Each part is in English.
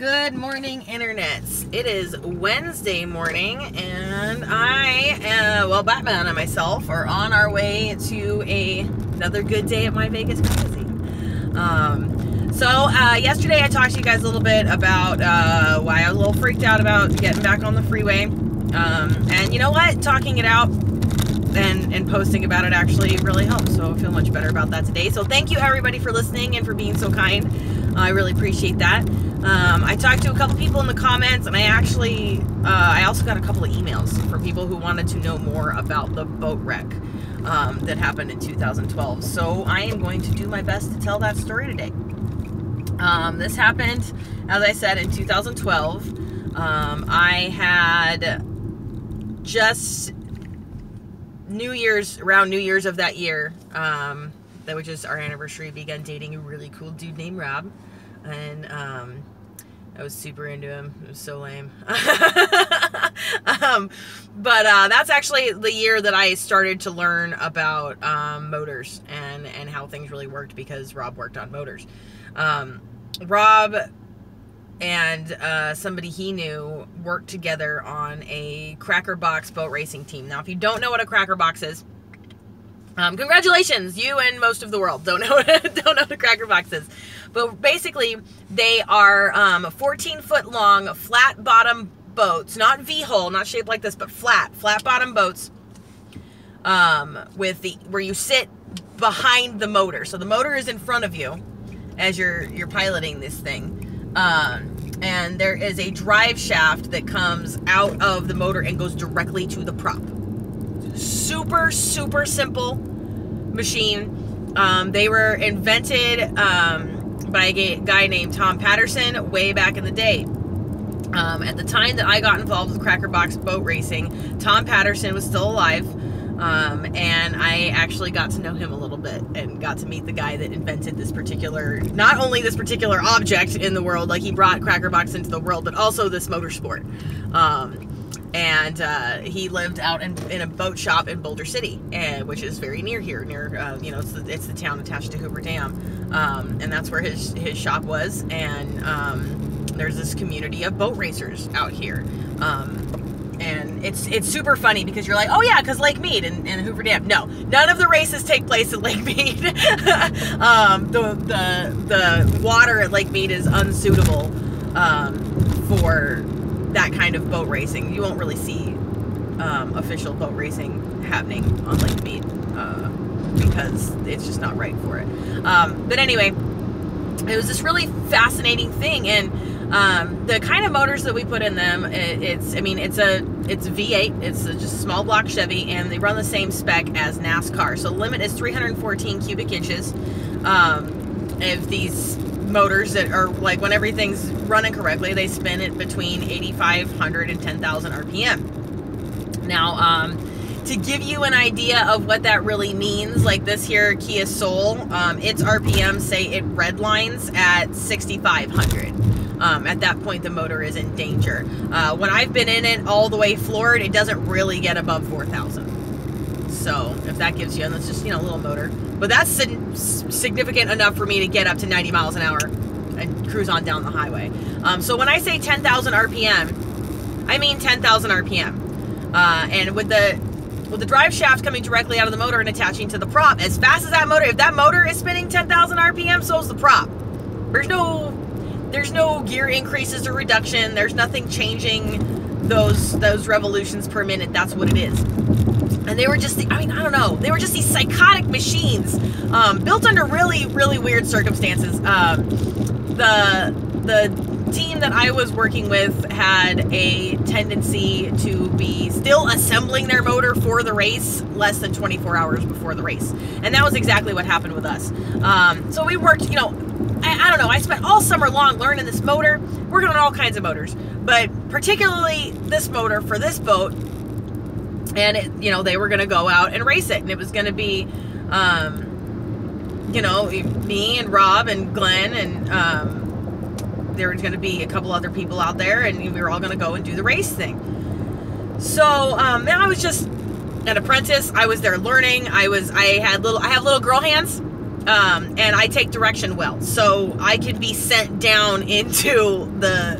Good morning, internets. It is Wednesday morning, and Batman and myself are on our way to another good day at my Vegas magazine. Yesterday I talked to you guys a little bit about why I was a little freaked out about getting back on the freeway. And you know what? Talking it out and posting about it actually really helps, so I feel much better about that today. So thank you everybody for listening and for being so kind. I really appreciate that. I talked to a couple people in the comments, and I also got a couple of emails from people who wanted to know more about the boat wreck that happened in 2012. So I am going to do my best to tell that story today. This happened, as I said, in 2012. I had just around New Year's of that year, that was just our anniversary, began dating a really cool dude named Rob. And I was super into him. It was so lame. But that's actually the year that I started to learn about motors and how things really worked, because Rob worked on motors. Rob and somebody he knew worked together on a Cracker Box boat racing team. Now, if you don't know what a Cracker Box is, congratulations, you and most of the world don't know what a Cracker Box is. But basically, they are 14-foot long, flat bottom boats, not V-hull, not shaped like this, but flat bottom boats, where you sit behind the motor. So the motor is in front of you as you're piloting this thing. And there is a drive shaft that comes out of the motor and goes directly to the prop. Super, super simple machine. They were invented by a guy named Tom Patterson way back in the day. At the time that I got involved with Cracker Box boat racing, Tom Patterson was still alive, and I actually got to know him a little bit and got to meet the guy that invented not only this particular object in the world, like he brought Cracker Box into the world, but also this motorsport. He lived out in a boat shop in Boulder City, which is very near here, it's the town attached to Hoover Dam, and that's where his shop was. And there's this community of boat racers out here, and it's super funny because you're like, oh yeah, because Lake Mead and Hoover Dam. No, none of the races take place at Lake Mead. The water at Lake Mead is unsuitable for that kind of boat racing. You won't really see official boat racing happening on Lake Mead because it's just not right for it. But anyway, it was this really fascinating thing, and the kind of motors that we put in them, it's a V8. It's just a small block Chevy, and they run the same spec as NASCAR. So the limit is 314 cubic inches. If these motors that are, like, when everything's running correctly, they spin at between 8,500 and 10,000 RPM. Now, to give you an idea of what that really means, like this here Kia Soul, its RPM say it redlines at 6,500. At that point, the motor is in danger. When I've been in it all the way floored, it doesn't really get above 4,000. So if that gives you, and that's just, a little motor. But that's significant enough for me to get up to 90 miles an hour and cruise on down the highway. So when I say 10,000 RPM, I mean 10,000 RPM. And with the drive shaft coming directly out of the motor and attaching to the prop, as fast as that motor, if that motor is spinning 10,000 RPM, so is the prop. There's no gear increases or reduction. There's nothing changing those revolutions per minute. That's what it is. And they were just, I don't know. They were just these psychotic machines, built under really, really weird circumstances. The team that I was working with had a tendency to be still assembling their motor for the race less than 24 hours before the race. And that was exactly what happened with us. So we worked, I don't know, I spent all summer long learning this motor, working on all kinds of motors, but particularly this motor for this boat. And they were going to go out and race it, and it was going to be, me and Rob and Glenn, and there was going to be a couple other people out there, and we were all going to go and do the race thing. So I was just an apprentice. I was there learning. I have little girl hands. and I take direction well, so I can be sent down into the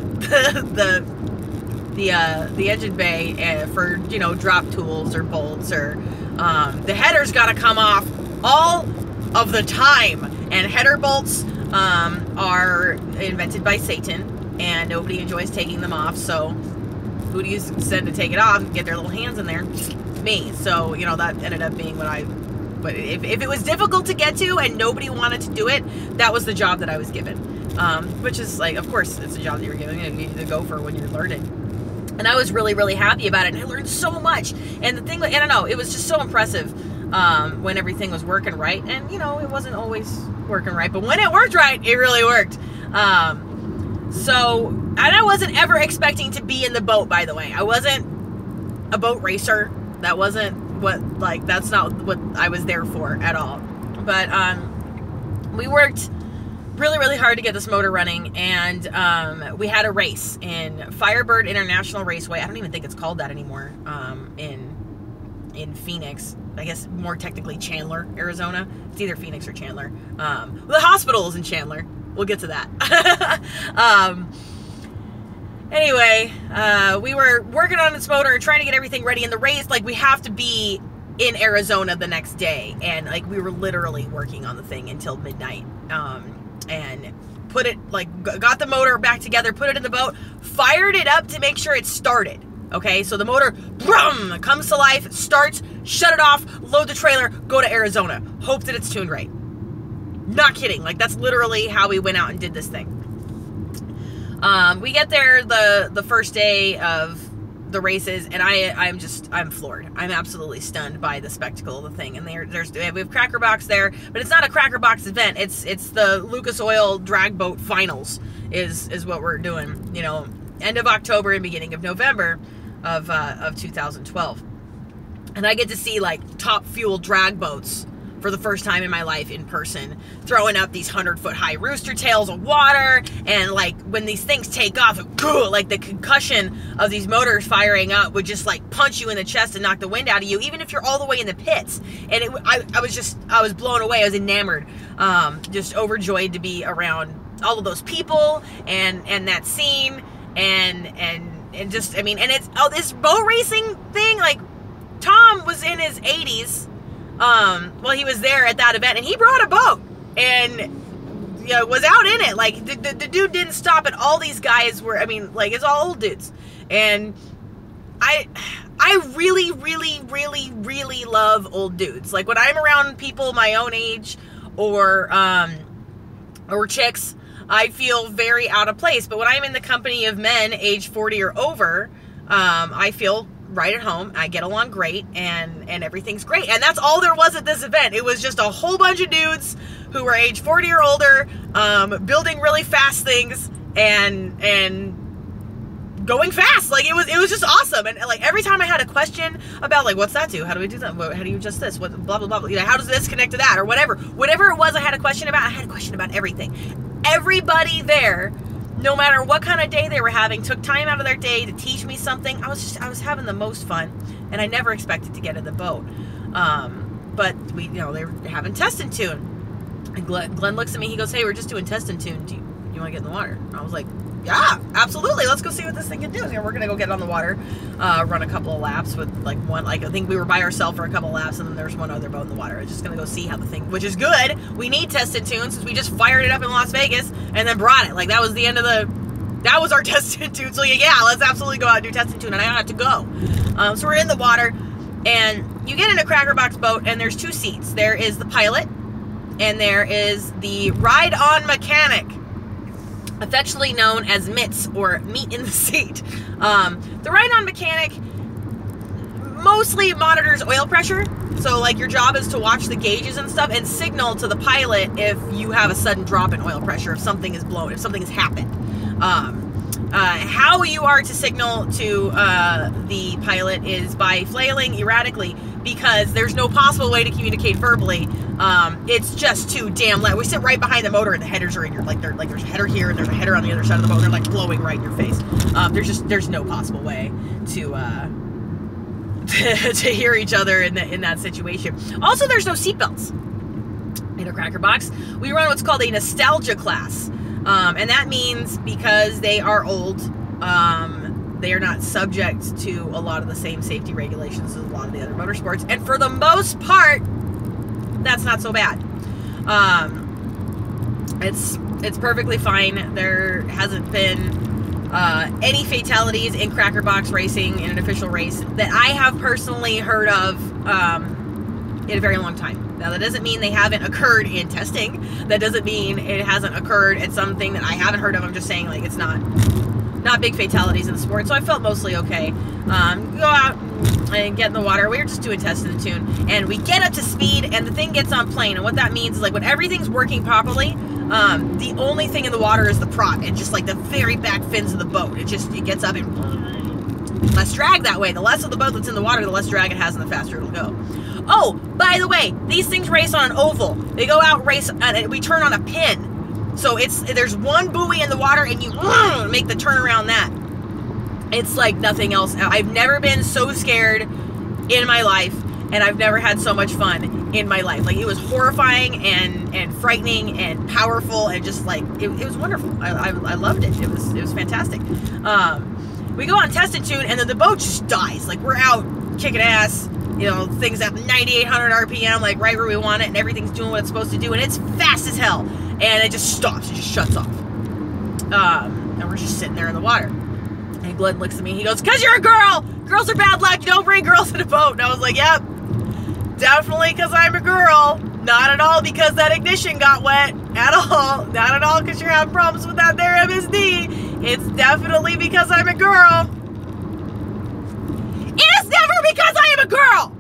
engine bay for, you know, drop tools or bolts, or the header's got to come off all of the time, and header bolts are invented by Satan, and nobody enjoys taking them off. So who do you send to take it off and get their little hands in there? Me. So, you know, that ended up being but if it was difficult to get to and nobody wanted to do it, that was the job that I was given. Which is like, of course, it's a job that you're given, and you need to go for when you're learning. And I was really, really happy about it, and I learned so much. And the thing, I don't know, it was just so impressive when everything was working right. And, you know, it wasn't always working right, but when it worked right, it really worked. So, and I wasn't ever expecting to be in the boat, by the way. I wasn't a boat racer. That wasn't that's not what I was there for at all. But we worked really, really hard to get this motor running, and we had a race in Firebird International Raceway. I don't even think it's called that anymore. In Phoenix, I guess more technically Chandler, Arizona. It's either Phoenix or Chandler. The hospital is in Chandler. We'll get to that. Anyway, we were working on this motor and trying to get everything ready in the race. Like, we have to be in Arizona the next day, and like we were literally working on the thing until midnight. And put it, like, got the motor back together, put it in the boat, fired it up to make sure it started. Okay, so the motor, brum, comes to life, starts, shut it off, load the trailer, go to Arizona. Hope that it's tuned right. Not kidding. Like, that's literally how we went out and did this thing. We get there the first day of the races, and I'm floored. I'm absolutely stunned by the spectacle of the thing. And we have Cracker Box there, but it's not a Cracker Box event. It's the Lucas Oil Drag Boat Finals is what we're doing. You know, end of October and beginning of November of 2012. And I get to see, like, top fuel drag boats for the first time in my life in person, throwing up these 100-foot high rooster tails of water, and like when these things take off, like the concussion of these motors firing up would just like punch you in the chest and knock the wind out of you, even if you're all the way in the pits. And I was blown away. I was enamored, just overjoyed to be around all of those people and that scene, and just, I mean, and it's this boat racing thing. Like, Tom was in his 80s. Well, he was there at that event, and he brought a boat, and, you know, was out in it. Like, the dude didn't stop, and all these guys were, I mean, like, it's all old dudes. And I really, really, really, really love old dudes. Like, when I'm around people my own age, or chicks, I feel very out of place. But when I'm in the company of men age 40 or over, I feel right at home. I get along great, and everything's great. And that's all there was at this event. It was just a whole bunch of dudes who were age 40 or older, building really fast things and going fast. Like, it was just awesome. And like, every time I had a question about, like, what's that do? How do we do that? How do you adjust this? What, blah, blah, blah, blah. You know, how does this connect to that? Or whatever it was I had a question about, I had a question about everything. Everybody there, no matter what kind of day they were having, took time out of their day to teach me something. I was having the most fun, and I never expected to get in the boat. But we, you know, they were having test and tune. And Glenn looks at me, he goes, "Hey, we're just doing test and tune. Do you want to get in the water?" And I was like, "Yeah, absolutely. Let's go see what this thing can do." You know, we're gonna go get on the water, run a couple of laps with I think we were by ourselves for a couple of laps, and then there's one other boat in the water. I was just gonna go see how the thing, which is good. We need test and tune since we just fired it up in Las Vegas and then brought it. Like, that was the end of that was our test and tune. So yeah, let's absolutely go out and do test and tune, and I don't have to go. So we're in the water, and you get in a Cracker Box boat, and there's two seats. There is the pilot, and there is the ride-on mechanic, affectionately known as mitts, or meat in the seat. The ride-on mechanic mostly monitors oil pressure. So, like, your job is to watch the gauges and stuff and signal to the pilot if you have a sudden drop in oil pressure, if something is blown, if something has happened. How you are to signal to the pilot is by flailing erratically, because there's no possible way to communicate verbally. It's just too damn loud. We sit right behind the motor, and the headers are in your, there's a header here, and there's a header on the other side of the boat, and they're like blowing right in your face. There's no possible way to to hear each other in that situation. Also, there's no seatbelts. in a Cracker Box. We run what's called a nostalgia class. And that means because they are old, they are not subject to a lot of the same safety regulations as a lot of the other motorsports. And for the most part, that's not so bad. It's perfectly fine. There hasn't been any fatalities in Cracker Box racing in an official race that I have personally heard of in a very long time. Now, that doesn't mean they haven't occurred in testing. That doesn't mean it hasn't occurred at something that I haven't heard of. I'm just saying, like, it's not big fatalities in the sport, so I felt mostly okay. Go out and get in the water. We were just doing test and tune, and we get up to speed, and the thing gets on plane, and what that means is, like, when everything's working properly, the only thing in the water is the prop, and just, like, the very back fins of the boat. It gets up and less drag that way. The less of the boat that's in the water, the less drag it has, and the faster it'll go. Oh, by the way, these things race on an oval. They go out, race, and we turn on a pin. So there's one buoy in the water, and you make the turn around that. It's like nothing else. I've never been so scared in my life, and I've never had so much fun in my life. Like, it was horrifying and frightening and powerful, and just like it was wonderful. I loved it. It was fantastic. We go on test and tune, and then the boat just dies. Like, we're out kicking ass. You know, things at 9,800 RPM, like right where we want it, and everything's doing what it's supposed to do, and it's fast as hell. And it just stops. It just shuts off. And we're just sitting there in the water. And Glenn looks at me. He goes, "'Cause you're a girl. Girls are bad luck. You don't bring girls in a boat." And I was like, "Yep, definitely because I'm a girl. Not at all because that ignition got wet. At all. Not at all because you're having problems with that there MSD. It's definitely because I'm a girl. It is never because I am a girl."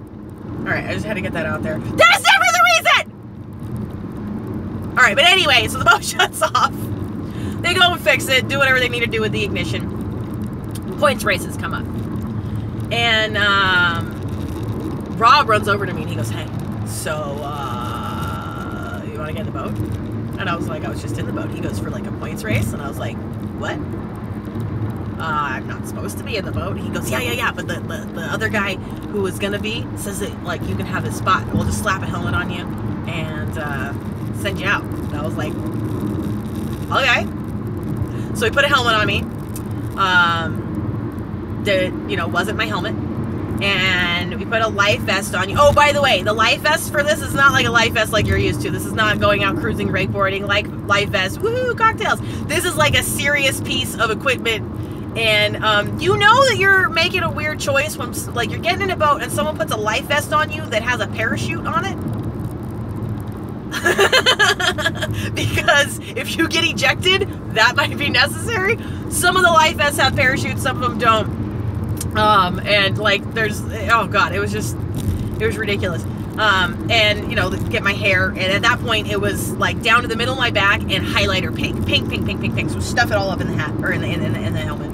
All right, I just had to get that out there. That is never the reason. All right, but anyway, so the boat shuts off. They go and fix it, do whatever they need to do with the ignition. Points races come up. And Rob runs over to me and he goes, "Hey, so you want to get in the boat?" And I was like, "I was just in the boat." He goes, "For like a points race?" And I was like, "What? I'm not supposed to be in the boat." He goes, yeah, but the other guy who was gonna be says that, like, you can have his spot. We'll just slap a helmet on you and send you out. And I was like, okay. So he put a helmet on me. That wasn't my helmet. And we put a life vest on you. Oh, by the way, the life vest for this is not like a life vest like you're used to. This is not going out cruising, wakeboarding, like life vest, woohoo, cocktails. This is like a serious piece of equipment. And you know that you're making a weird choice when, like, you're getting in a boat and someone puts a life vest on you that has a parachute on it. Because if you get ejected, that might be necessary. Some of the life vests have parachutes, some of them don't. And like, oh God, it was ridiculous. And get my hair, and at that point it was like down to the middle of my back and highlighter pink. So stuff it all up in the hat, or in the helmet,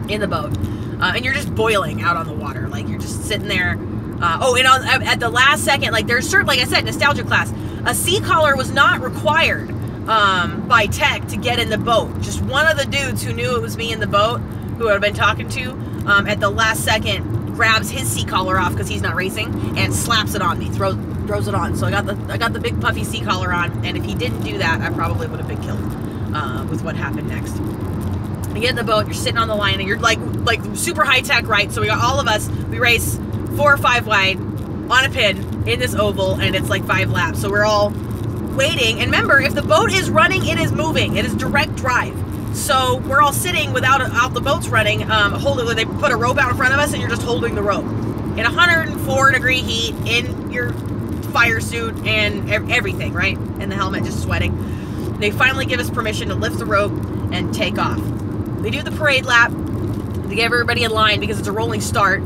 in the boat. And you're just boiling out on the water. Like, you're just sitting there. At the last second, like, there's certain, like I said, nostalgia class, a sea collar was not required by tech to get in the boat. Just one of the dudes who knew it was me in the boat, who I'd been talking to, at the last second grabs his seat collar off because he's not racing and slaps it on me, throws it on. So I got the big puffy seat collar on, and if he didn't do that, I probably would have been killed with what happened next. You get in the boat, you're sitting on the line, and you're like super high tech, right? So we got all of us, we race 4 or 5 wide on a pin in this oval, and it's like 5 laps. So we're all waiting, and remember, if the boat is running, it is moving. It is direct drive. So we're all sitting without the boat's running, holding. They put a rope out in front of us, and you're just holding the rope in 104-degree heat in your fire suit and everything, right? And the helmet, just sweating. They finally give us permission to lift the rope and take off. They do the parade lap to get everybody in line because it's a rolling start.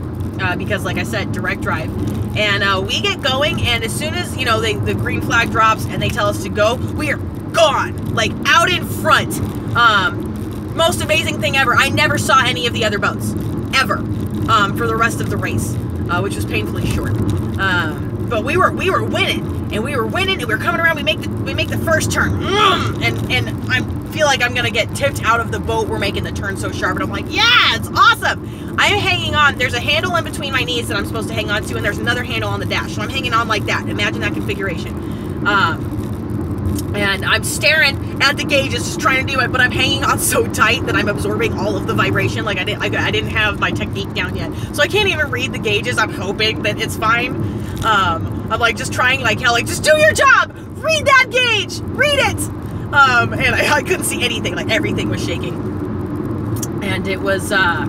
Because, like I said, direct drive. And we get going, and as soon as, the green flag drops and they tell us to go, we are gone, like, out in front. Most amazing thing ever. I never saw any of the other boats, ever, for the rest of the race, which was painfully short. But we were winning, and we were coming around. We make the first turn, and I feel like I'm gonna get tipped out of the boat. We're making the turn so sharp, and I'm like, yeah, it's awesome. I'm hanging on. There's a handle in between my knees that I'm supposed to hang on to, and there's another handle on the dash. So I'm hanging on like that. Imagine that configuration. And I'm staring at the gauges, just trying to do it, but I'm hanging on so tight that I'm absorbing all of the vibration. Like I didn't have my technique down yet, so I can't even read the gauges. I'm hoping that it's fine. I'm like just trying like hell, like just do your job, read that gauge, read it. And I couldn't see anything. Like everything was shaking, and it was I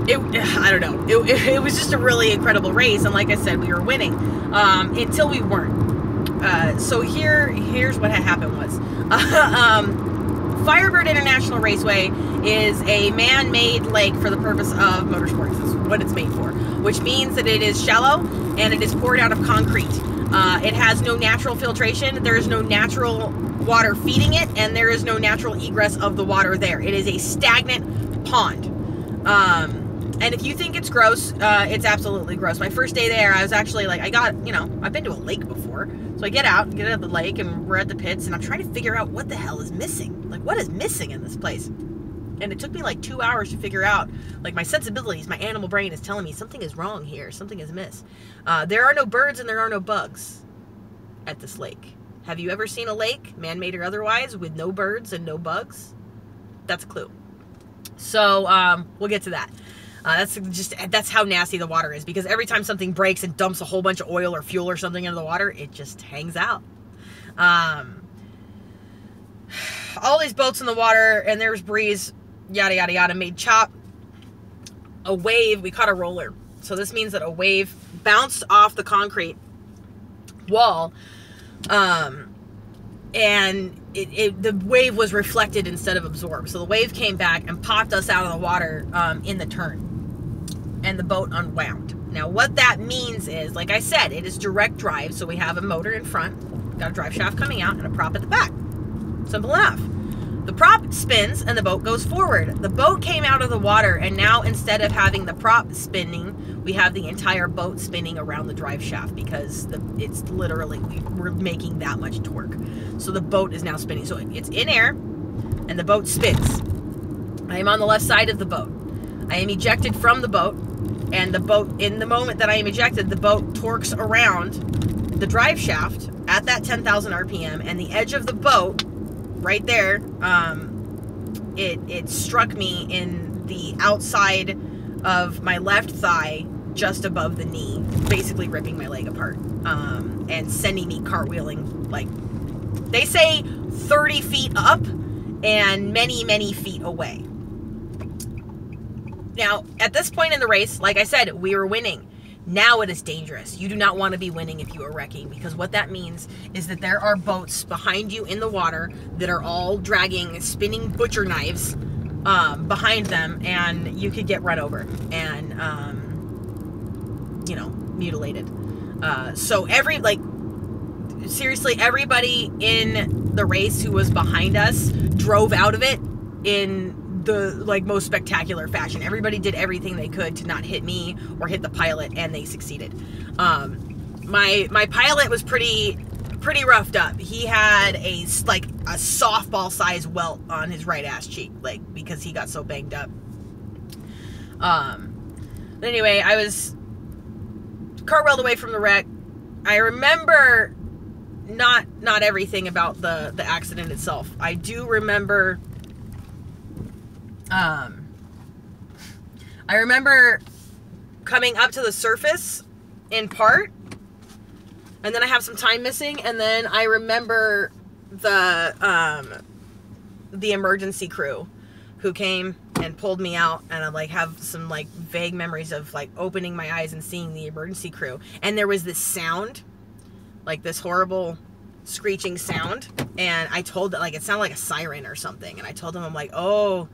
don't know. It was just a really incredible race, and like I said, we were winning until we weren't. So here's what had happened was, Firebird International Raceway is a man-made lake for the purpose of motorsports. Is what it's made for, which means that it is shallow and it is poured out of concrete. It has no natural filtration. There is no natural water feeding it, and there is no natural egress of the water there. It is a stagnant pond. And if you think it's gross, it's absolutely gross. My first day there, I was actually like, I've been to a lake before. So I get out of the lake, and we're at the pits, and I'm trying to figure out what the hell is missing. Like, what is missing in this place? And it took me like 2 hours to figure out, like, my sensibilities, my animal brain is telling me something is wrong here, something is amiss. There are no birds and there are no bugs at this lake. Have you ever seen a lake, man-made or otherwise, with no birds and no bugs? That's a clue. So, we'll get to that. That's how nasty the water is, because every time something breaks and dumps a whole bunch of oil or fuel or something into the water, it just hangs out. All these boats in the water, and there was breeze, yada, yada, yada, made chop. A wave, we caught a roller. So this means that a wave bounced off the concrete wall, and the wave was reflected instead of absorbed. So the wave came back and popped us out of the water in the turn, and the boat unwound. Now what that means is, like I said, it is direct drive. So we have a motor in front, got a drive shaft coming out, and a prop at the back. Simple enough. The prop spins and the boat goes forward. The boat came out of the water, and now instead of having the prop spinning, we have the entire boat spinning around the drive shaft, because it's literally, we're making that much torque. So the boat is now spinning. So it's in air and the boat spins. I am on the left side of the boat. I am ejected from the boat, and the boat, in the moment that I am ejected, the boat torques around the drive shaft at that 10,000 RPM, and the edge of the boat right there, it struck me in the outside of my left thigh, just above the knee, basically ripping my leg apart, and sending me cartwheeling, like, they say 30 feet up and many, many feet away. Now, at this point in the race, like I said, we were winning. Now it is dangerous. You do not want to be winning if you are wrecking, because what that means is that there are boats behind you in the water that are all dragging spinning butcher knives behind them, and you could get run over and, mutilated. So seriously, everybody in the race who was behind us drove out of it in the most spectacular fashion. Everybody did everything they could to not hit me or hit the pilot, and they succeeded. My pilot was pretty roughed up. He had a softball size welt on his right ass cheek, because he got so banged up. But anyway, I was cartwheeled away from the wreck. I remember not everything about the accident itself. I do remember I remember coming up to the surface in part, and then I have some time missing, and then I remember the emergency crew who came and pulled me out, and I have some vague memories of opening my eyes and seeing the emergency crew, and there was this sound, this horrible screeching sound, and I told that it sounded like a siren or something, and I told them, I'm like, oh,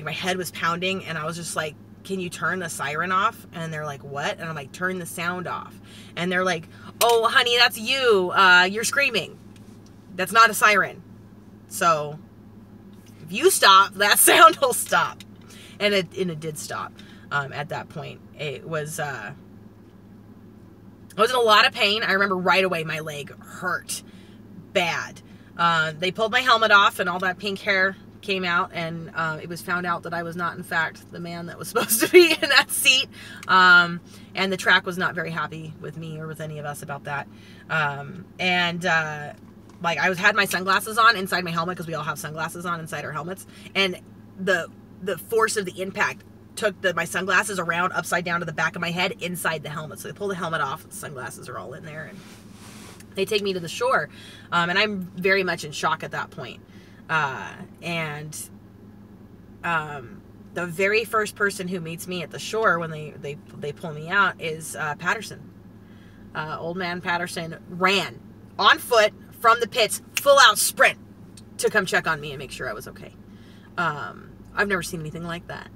my head was pounding, and I was just like, can you turn the siren off? And they're like, what? And I'm like, turn the sound off. And they're like, oh, honey, that's you. You're screaming. That's not a siren. So if you stop, that sound will stop. And it did stop at that point. It was, I was in a lot of pain. I remember right away my leg hurt bad. They pulled my helmet off, and all that pink hair came out, and it was found out that I was not, in fact, the man that was supposed to be in that seat. And the track was not very happy with me or with any of us about that. Like, I had my sunglasses on inside my helmet, because we all have sunglasses on inside our helmets, and the force of the impact took my sunglasses around upside down to the back of my head inside the helmet. So they pull the helmet off, the sunglasses are all in there, and they take me to the shore, and I'm very much in shock at that point. The very first person who meets me at the shore when they pull me out is Patterson. Old man Patterson ran on foot from the pits, full out sprint, to come check on me and make sure I was okay. I've never seen anything like that.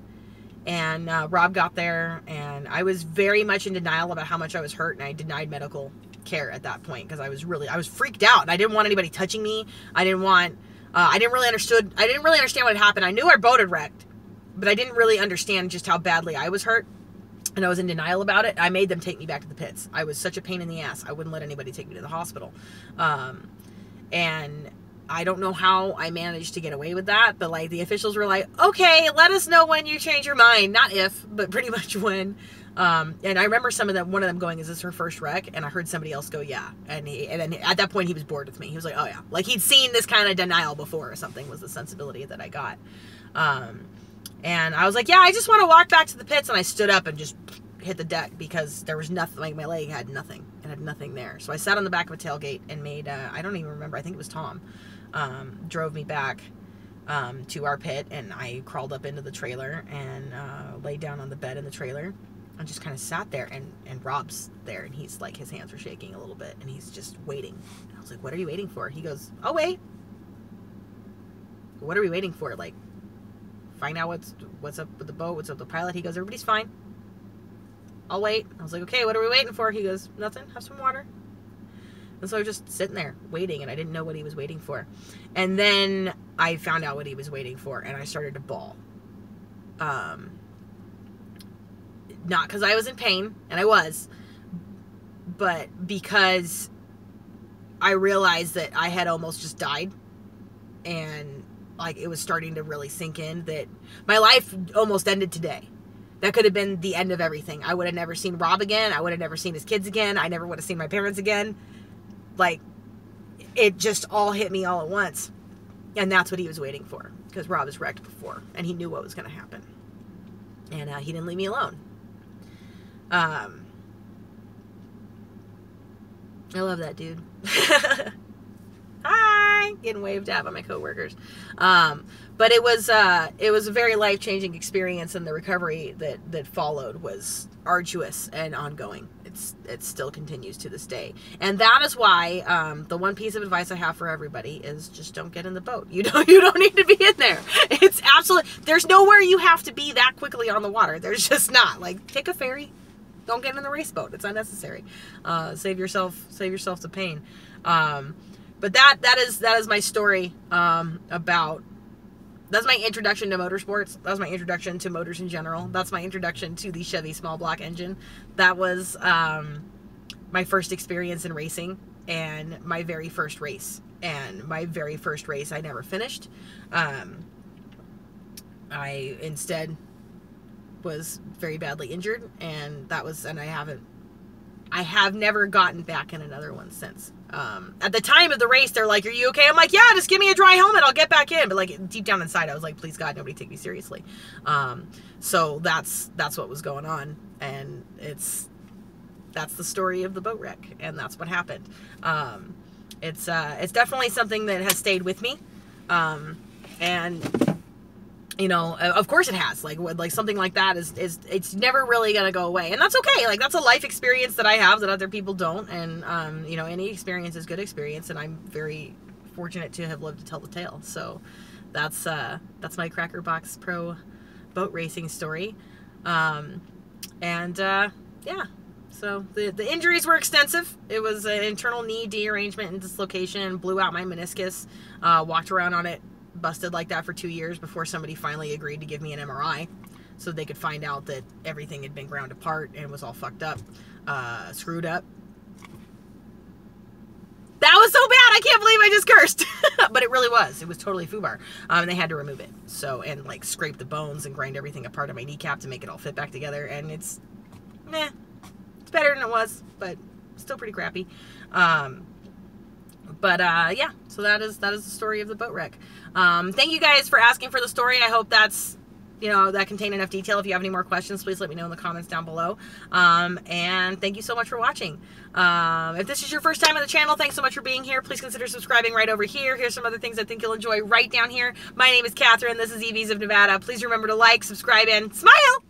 And Rob got there, and I was very much in denial about how much I was hurt, and I denied medical care at that point, because I was freaked out, and I didn't want anybody touching me. I didn't really understand what had happened. I knew our boat had wrecked, but I didn't really understand just how badly I was hurt, and I was in denial about it. I made them take me back to the pits. I was such a pain in the ass. I wouldn't let anybody take me to the hospital. And I don't know how I managed to get away with that, but like the officials were like, okay, let us know when you change your mind. Not if, but pretty much when. And I remember one of them going, is this her first wreck? And I heard somebody else go, yeah. And then at that point he was bored with me. He was like, oh yeah. Like he'd seen this kind of denial before or something, was the sensibility that I got. And I was like, yeah, I just want to walk back to the pits. And I stood up and just hit the deck, because there was nothing, like my leg had nothing. It had nothing there. So I sat on the back of a tailgate and made, I don't even remember, I think it was Tom, drove me back to our pit, and I crawled up into the trailer and laid down on the bed in the trailer and just kind of sat there, and Rob's there, and he's like, his hands are shaking a little bit, and he's just waiting. And I was like, what are you waiting for? He goes, oh wait. What are we waiting for? Like, find out what's up with the boat, what's up with the pilot? He goes, everybody's fine. I'll wait. I was like, okay, what are we waiting for? He goes, nothing, have some water. And so I was just sitting there waiting, and I didn't know what he was waiting for. And then I found out what he was waiting for, and I started to bawl. Not because I was in pain, and I was, but because I realized that I had almost just died, and like it was starting to really sink in that my life almost ended today. That could have been the end of everything. I would have never seen Rob again. I would have never seen his kids again. I never would have seen my parents again. Like, it just all hit me all at once. And that's what he was waiting for, because Rob was wrecked before, and he knew what was going to happen. And he didn't leave me alone. I love that dude. Hi! Getting waved at by my coworkers. But it was a very life-changing experience, and the recovery that followed was arduous and ongoing. It still continues to this day. And that is why the one piece of advice I have for everybody is just don't get in the boat. You don't need to be in there. It's absolutely, there's nowhere you have to be that quickly on the water. There's just not. Like, take a ferry. Don't get in the race boat. It's unnecessary. Save yourself the pain. But that is my story about. That's my introduction to motorsports. That was my introduction to motors in general. That's my introduction to the Chevy small block engine. That was my first experience in racing, and my very first race. And my very first race I never finished. I instead was very badly injured, and I have never gotten back in another one since. At the time of the race, they're like, are you okay? I'm like, yeah, just give me a dry helmet, I'll get back in. But like deep down inside, I was like, please God, nobody take me seriously. So that's what was going on. And that's the story of the boat wreck, and that's what happened. It's definitely something that has stayed with me. And you know, of course it has. Like something like that is it's never really gonna go away, and that's okay. Like, that's a life experience that I have that other people don't, and you know, any experience is good experience, and I'm very fortunate to have lived to tell the tale. So that's my Cracker Box Pro boat racing story, yeah. So the injuries were extensive. It was an internal knee dearrangement and dislocation, blew out my meniscus, walked around on it busted like that for 2 years before somebody finally agreed to give me an MRI so they could find out that everything had been ground apart and was all fucked up, screwed up. That was so bad. I can't believe I just cursed. But it really was. It was totally FUBAR. And they had to remove it. So, and like scrape the bones and grind everything apart on my kneecap to make it all fit back together. And it's, meh. It's better than it was, but still pretty crappy. Yeah, so that is the story of the boat wreck. Thank you guys for asking for the story. I hope that's, you know, that contained enough detail. If you have any more questions, please let me know in the comments down below. And thank you so much for watching. If this is your first time on the channel, thanks so much for being here. Please consider subscribing right over here. Here's some other things I think you'll enjoy right down here. My name is Katherine. This is EVs of Nevada. Please remember to like, subscribe, and smile!